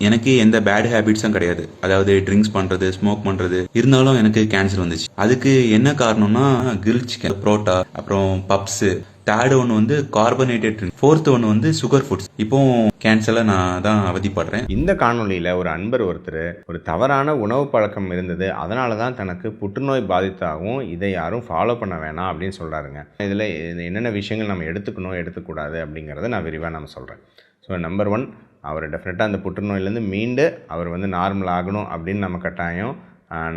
எனக்கு எந்த பேட் ஹேபிட்ஸும் கிடையாது. அதாவது ட்ரிங்க்ஸ் பண்றது, ஸ்மோக் பண்றது. இருந்தாலும் எனக்கு கேன்சர் வந்துச்சு. அதுக்கு என்ன காரணம்னா கிரில் சிக்கன், புரோட்டா, அப்புறம் பப்ஸ். தேர்ட் ஒன்று வந்து கார்பனேட்டட் ட்ரிங்க். ஃபோர்த் ஒன்று வந்து சுகர் ஃபுட்ஸ். இப்போ கேன்சர்ல நான் தான் அவதிப்படுறேன். இந்த காணொலியில் ஒரு அன்பர் ஒருத்தர் ஒரு தவறான உணவு பழக்கம் இருந்தது, அதனால தான் தனக்கு புற்றுநோய் பாதித்தாகவும் இதை யாரும் ஃபாலோ பண்ண வேணாம் அப்படின்னு சொல்கிறாருங்க. இதில் என்னென்ன விஷயங்கள் நம்ம எடுத்துக்கணும் எடுத்துக்கூடாது அப்படிங்கிறத நான் விரிவாக நம்ம சொல்கிறேன். ஸோ நம்பர் 1, அவர் டெஃபினட்டாக அந்த புற்றுநோயிலேருந்து மீண்டு அவர் வந்து நார்மல் ஆகணும் அப்படின்னு நம்ம கட்டாயம்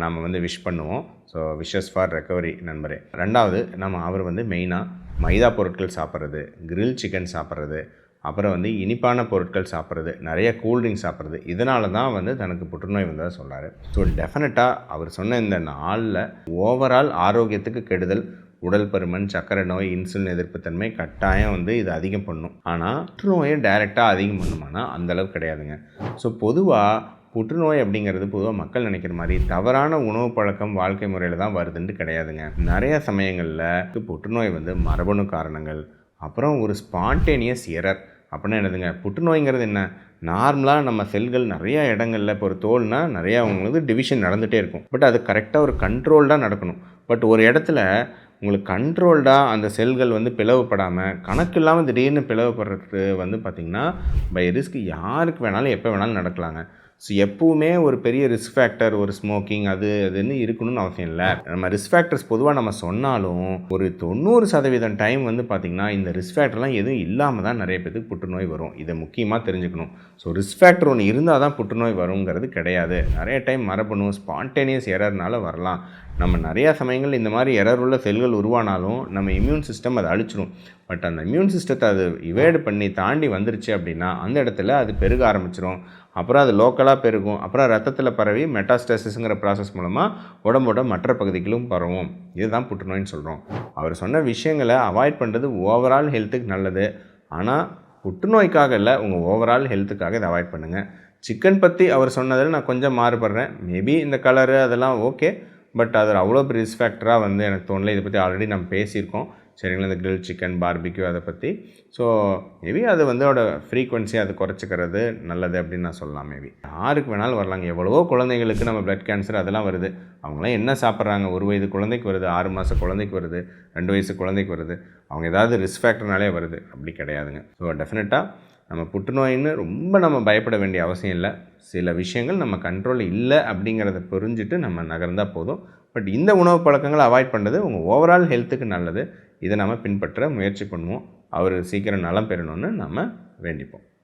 நம்ம வந்து விஷ் பண்ணுவோம். ஸோ விஷஸ் ஃபார் ரெக்கவரி நண்பரே. ரெண்டாவது, அவர் வந்து மெயினாக மைதா பொருட்கள் சாப்பிட்றது, கிரில் சிக்கன் சாப்பிட்றது, அப்புறம் வந்து இனிப்பான பொருட்கள் சாப்பிட்றது, நிறைய கூல்ட்ரிங்க்ஸ் சாப்பிட்றது, இதனால தான் வந்து தனக்கு புற்றுநோய் வந்ததாக சொல்கிறார். ஸோ டெஃபினட்டாக அவர் சொன்ன இந்த நாளில் ஓவரால் ஆரோக்கியத்துக்கு கெடுதல், உடல் பருமன், சர்க்கரை நோய், இன்சுலின் எதிர்ப்புத்தன்மை கட்டாயம் வந்து இது அதிகம் பண்ணும். ஆனால் புற்றுநோயை டைரெக்டாக அதிகம் பண்ணுமானா அந்தளவுக்கு கிடையாதுங்க. ஸோ பொதுவாக புற்றுநோய் அப்படிங்கிறது பொதுவாக மக்கள் நினைக்கிற மாதிரி தவறான உணவு பழக்கம், வாழ்க்கை முறையில் தான் வருதுன்ட்டு கிடையாதுங்க. நிறைய சமயங்களில் புற்றுநோய் வந்து மரபணு காரணங்கள், அப்புறம் ஒரு ஸ்பான்டேனியஸ் எரர். அப்படின்னா என்னதுங்க, புற்றுநோய்ங்கிறது என்ன, நார்மலாக நம்ம செல்கள் நிறையா இடங்களில், இப்போ ஒரு தோல்னால் நிறையா அவங்களுக்கு டிவிஷன் நடந்துகிட்டே இருக்கும். பட் அது கரெக்டாக ஒரு கண்ட்ரோல்டாக நடக்கணும். பட் ஒரு இடத்துல உங்களுக்கு கண்ட்ரோல்டாக அந்த செல்கள் வந்து பிளவுபடாமல் கணக்கு இல்லாமல் திடீர்னு பிளவுபடுறது வந்து பார்த்திங்கன்னா பை ரிஸ்க் யாருக்கு வேணாலும் எப்போ வேணாலும் நடக்கலாங்க. ஸோ எப்போவுமே ஒரு பெரிய ரிஸ்க் ஃபேக்டர், ஒரு ஸ்மோக்கிங் அதுன்னு இருக்கணும்னு அவசியம் இல்லை. நம்ம ரிஸ்க் ஃபேக்டர்ஸ் பொதுவாக நம்ம சொன்னாலும் ஒரு 90% டைம் வந்து பார்த்திங்கன்னா இந்த ரிஸ்க் ஃபேக்டர்லாம் எதுவும் இல்லாமல் தான் நிறைய பேருக்கு புற்றுநோய் வரும். இதை முக்கியமாக தெரிஞ்சுக்கணும். ஸோ ரிஸ்க் ஃபேக்டர் ஒன்று இருந்தால் தான் புற்றுநோய் வருங்கிறது கிடையாது. நிறைய டைம் மரபணு, ஸ்பான்டேனியஸ் எரர்னால வரலாம். நம்ம நிறையா சமயங்கள் இந்த மாதிரி எரர் உள்ள செல்கள் உருவானாலும் நம்ம இம்யூன் சிஸ்டம் அதை அழிச்சிடும். பட் அந்த இம்யூன் சிஸ்டத்தை அது இவேடு பண்ணி தாண்டி வந்துருச்சு அப்படின்னா அந்த இடத்துல அது பெருக ஆரம்பிச்சிடும். அப்புறம் அது லோக்கலாக பெருகும். அப்புறம் ரத்தத்தில் பரவி மெட்டாஸ்டாசிஸுங்கிற ப்ராசஸ் மூலமாக உடம்போட மற்ற பகுதிகளும் பரவும். இதுதான் புற்றுநோயின்னு சொல்கிறோம். அவர் சொன்ன விஷயங்களை அவாய்ட் பண்ணுறது ஓவரால் ஹெல்த்துக்கு நல்லது. ஆனால் புற்றுநோய்க்காக இல்லை, உங்கள் ஓவரால் ஹெல்த்துக்காக இதை அவாய்ட் பண்ணுங்கள். சிக்கன் பற்றி அவர் சொன்னதில் நான் கொஞ்சம் மாறுபடுறேன். மேபி இந்த கலரு அதெல்லாம் ஓகே, பட் அது அவ்வளோ பெரிய ரிஸ்க் ஃபேக்டராக வந்து எனக்கு தோணலை. இதை பற்றி ஆல்ரெடி நம்ம பேசியிருக்கோம் சரிங்களா, இந்த கிரில் சிக்கன், பார்பிக்யூ அதை பற்றி. ஸோ மேபி அது வந்து அதோட ஃப்ரீக்வன்சி அது குறைச்சிக்கிறது நல்லது அப்படின்னு நான் சொல்லலாம். மேபி யாருக்கு வேணாலும் வரலாங்க. எவ்வளவோ குழந்தைங்களுக்கு நம்ம பிளட் கேன்சர் அதெல்லாம் வருது. அவங்களாம் என்ன சாப்பிட்றாங்க, 1 வயது குழந்தைக்கு வருது, 6 மாத குழந்தைக்கு வருது, 2 வயசு குழந்தைக்கு வருது. அவங்க ஏதாவது ரிஸ்க் ஃபேக்டர்னாலே வருது, அப்படி கிடையாதுங்க. ஸோ டெஃபினட்டாக நம்ம புற்றுநோயின்னு ரொம்ப நம்ம பயப்பட வேண்டிய அவசியம் இல்லை. சில விஷயங்கள் நம்ம கண்ட்ரோல் இல்லை அப்படிங்கிறத புரிஞ்சுட்டு நம்ம நகர்ந்தால் போதும். பட் இந்த உணவு பழக்கங்களை அவாய்ட் பண்ணுறது உங்கள் ஓவரால் ஹெல்த்துக்கு நல்லது. இதை நம்ம பின்பற்ற முயற்சி பண்ணுவோம். அவர் சீக்கிரம் நலம் பெறணும்னு நம்ம வேண்டிப்போம்.